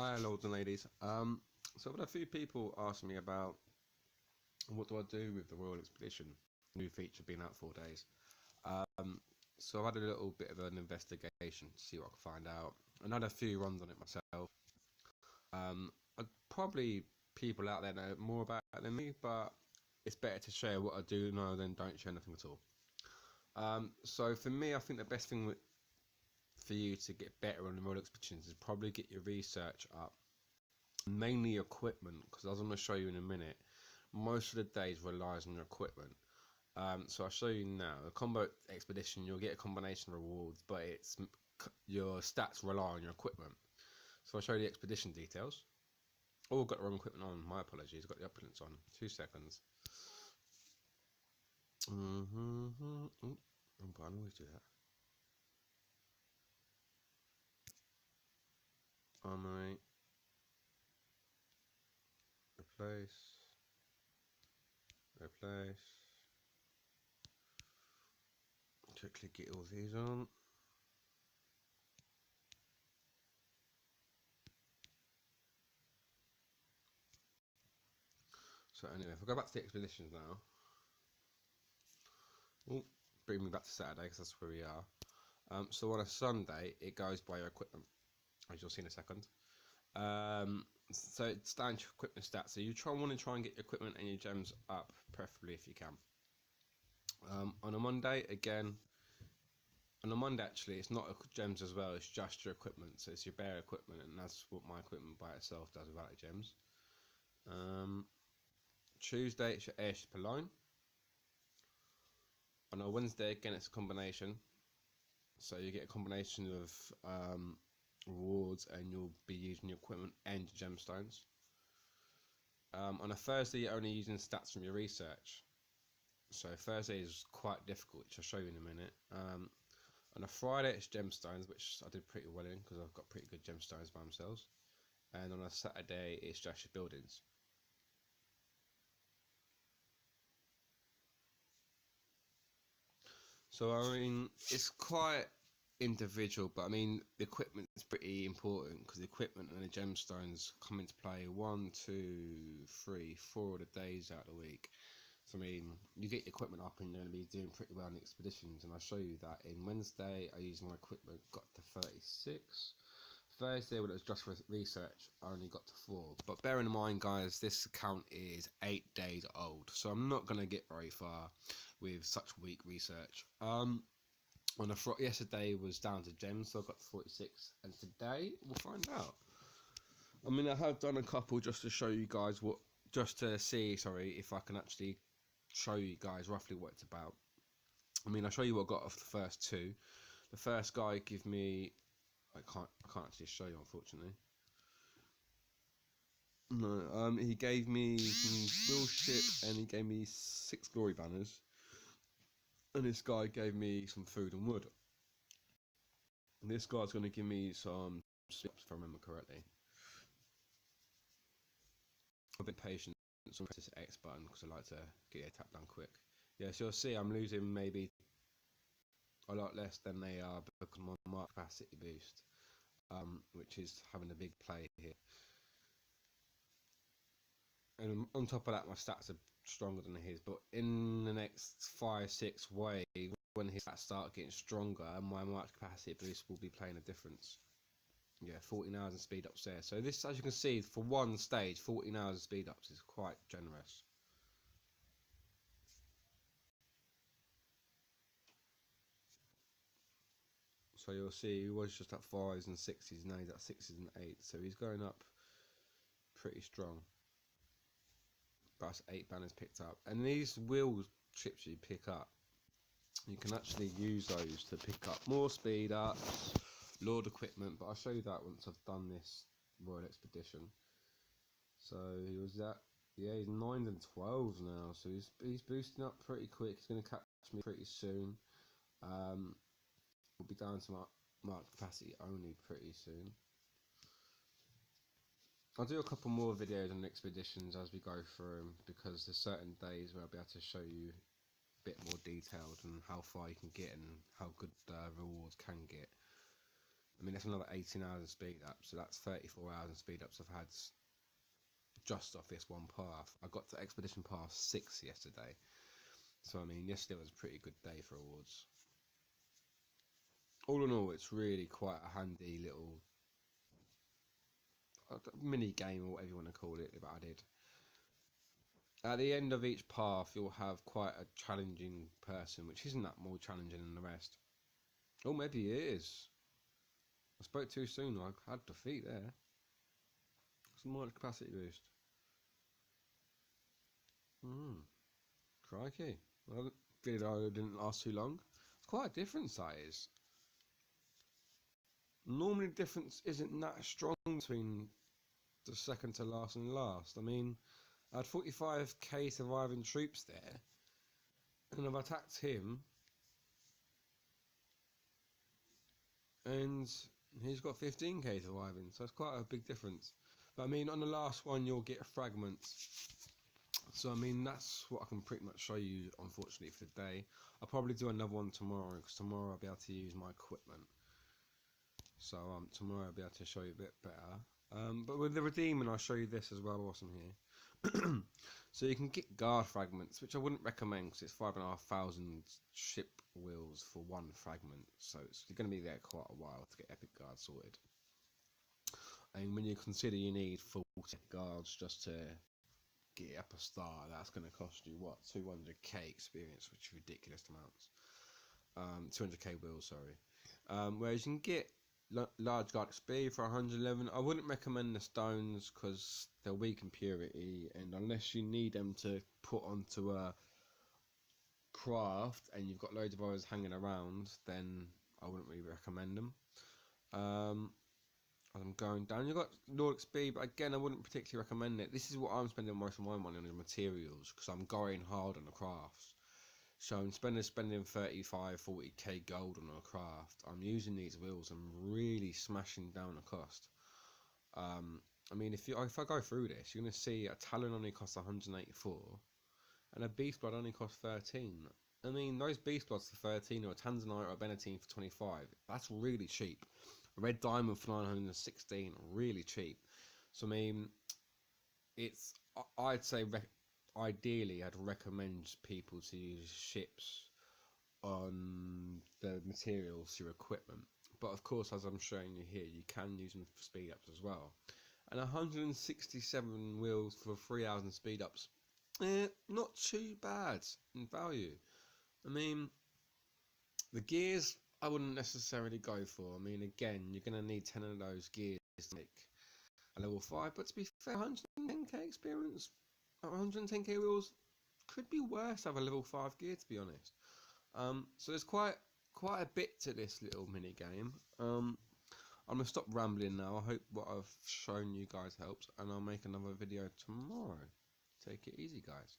Hi, lords and ladies. So I've had a few people ask me about what do I do with the Royal Expedition new feature being out 4 days. Um, so I've had a little bit of an investigation to see what I can find out. I had a few runs on it myself. Probably people out there know more about it than me, but it's better to share what I do know than don't share nothing at all. So for me, I think the best thing for you to get better on the Royal Expeditions is probably get your research up, mainly equipment, because as I'm going to show you in a minute, most of the days relies on your equipment. So I'll show you now. A combo expedition, you'll get a combination of rewards, but your stats rely on your equipment. So I'll show you the expedition details. Oh, I've got the wrong equipment on. My apologies. I've got the opulence on. 2 seconds. But I always do that. Armory. Replace. Replace. Quickly get all these on. So anyway, if I go back to the expeditions now. Oh, bring me back to Saturday because that's where we are. So on a Sunday, it goes by your equipment, as you'll see in a second. So it's down to equipment stats. So you want to try and get your equipment and your gems up, preferably if you can. On a Monday, again, on a Monday actually, it's not gems as well. It's just your equipment. So it's your bare equipment, and that's what my equipment by itself does without the gems. Tuesday, it's your airship alone. On a Wednesday, again, it's a combination. So you get a combination of rewards, and you'll be using your equipment and your gemstones. On a Thursday, you're only using stats from your research. So Thursday is quite difficult, which I'll show you in a minute. On a Friday, it's gemstones, which I did pretty well in because I've got pretty good gemstones by themselves. And on a Saturday, it's just your buildings. So I mean, it's quite individual, but I mean, the equipment is pretty important because the equipment and the gemstones come into play 1, 2, 3, 4 of the days out of the week. So I mean, you get your equipment up and you're going to be doing pretty well in expeditions, and I'll show you that. In Wednesday, I used my equipment, got to 36. Thursday, when it was just for research, I only got to 4. But bear in mind, guys, this account is 8 days old, so I'm not going to get very far with such weak research. Yesterday was down to gems, so I got to 46, and today we'll find out. I mean, I have done a couple just to show you guys just to see, if I can actually show you guys roughly what it's about. I mean, I'll show you what I got off the first two. The first guy gave me, I can't actually show you, unfortunately. No, he gave me some wheel ship, and he gave me 6 glory banners. And this guy gave me some food and wood. And this guy's going to give me some slips, if I remember correctly. I've been patient, so press this X button because I like to get a tap done quick. Yeah, so you'll see I'm losing maybe a lot less than they are because my mark capacity boost, which is having a big play here. And on top of that, my stats are stronger than his. But in the next 5-6 waves, when his stats start getting stronger, my march capacity boost will be playing a difference. Yeah, 14 hours and speed ups there. So this, as you can see, for one stage, 14 hours of speed ups is quite generous. So you'll see he was just at 5s and 6s, now he's at 6s and 8s. So he's going up pretty strong. That's 8 banners picked up. And these wheel chips you pick up, you can actually use those to pick up more speed ups, Lord equipment, but I'll show you that once I've done this Royal Expedition. So he was at, yeah, he's 9s and 12s now, so he's boosting up pretty quick. He's going to catch me pretty soon. We'll be down to mark capacity only pretty soon. I'll do a couple more videos on expeditions as we go through them, because there's certain days where I'll be able to show you a bit more detailed and how far you can get and how good rewards can get. I mean, that's another 18 hours of speed up, so that's 34 hours of speed ups I've had just off this one path. I got to Expedition Path 6 yesterday, so I mean, yesterday was a pretty good day for awards. All in all, it's really quite a handy little mini game, or whatever you want to call it, that I did. At the end of each path, you'll have quite a challenging person, which isn't that more challenging than the rest. Oh, maybe it is. I spoke too soon. I had defeat there. Some more capacity boost. Crikey. Well, good it didn't last too long. It's quite a difference, that is. Normally, the difference isn't that strong between the second to last and last. I mean, I had 45k surviving troops there, and I've attacked him, and he's got 15k surviving, so it's quite a big difference. But I mean, on the last one, you'll get fragments. So I mean, that's what I can pretty much show you, unfortunately, for today. I'll probably do another one tomorrow, because tomorrow I'll be able to use my equipment. So tomorrow I'll be able to show you a bit better. But with the redeeming, I'll show you this as well whilst I'm here. So you can get guard fragments, which I wouldn't recommend because it's 5,500 ship wheels for one fragment. So you're going to be there quite a while to get epic guard sorted. And when you consider you need 40 guards just to get up a star, that's going to cost you what, 200k experience, which is ridiculous amounts. 200k wheels, sorry. Whereas you can get large guard XP for 111. I wouldn't recommend the stones because they're weak in purity, and unless you need them to put onto a craft and you've got loads of others hanging around, then I wouldn't really recommend them. I'm going down. You've got Lord XP, but again, I wouldn't particularly recommend it. This is what I'm spending most of my money on, the materials, because I'm going hard on the crafts. So I'm spending 35-40k gold on a craft. I'm using these wheels and really smashing down the cost. I mean, if I go through this, you're going to see a Talon only costs 184 and a Beast Blood only costs 13. I mean, those Beast Bloods for 13 or a Tanzanite or a Benetine for 25, that's really cheap. A Red Diamond for 916, really cheap. So I mean, I'd say ideally I'd recommend people to use ships on the materials for your equipment, but of course, as I'm showing you here, you can use them for speed ups as well. And 167 wheels for 3,000 speed ups, not too bad in value. I mean, the gears I wouldn't necessarily go for. I mean, again, you're going to need 10 of those gears to make a level 5, but to be fair, 110k experience, 110k wheels could be worse to have a level 5 gear, to be honest. So there's quite a bit to this little mini game. I'm gonna stop rambling now. I hope what I've shown you guys helps, and I'll make another video tomorrow. Take it easy, guys.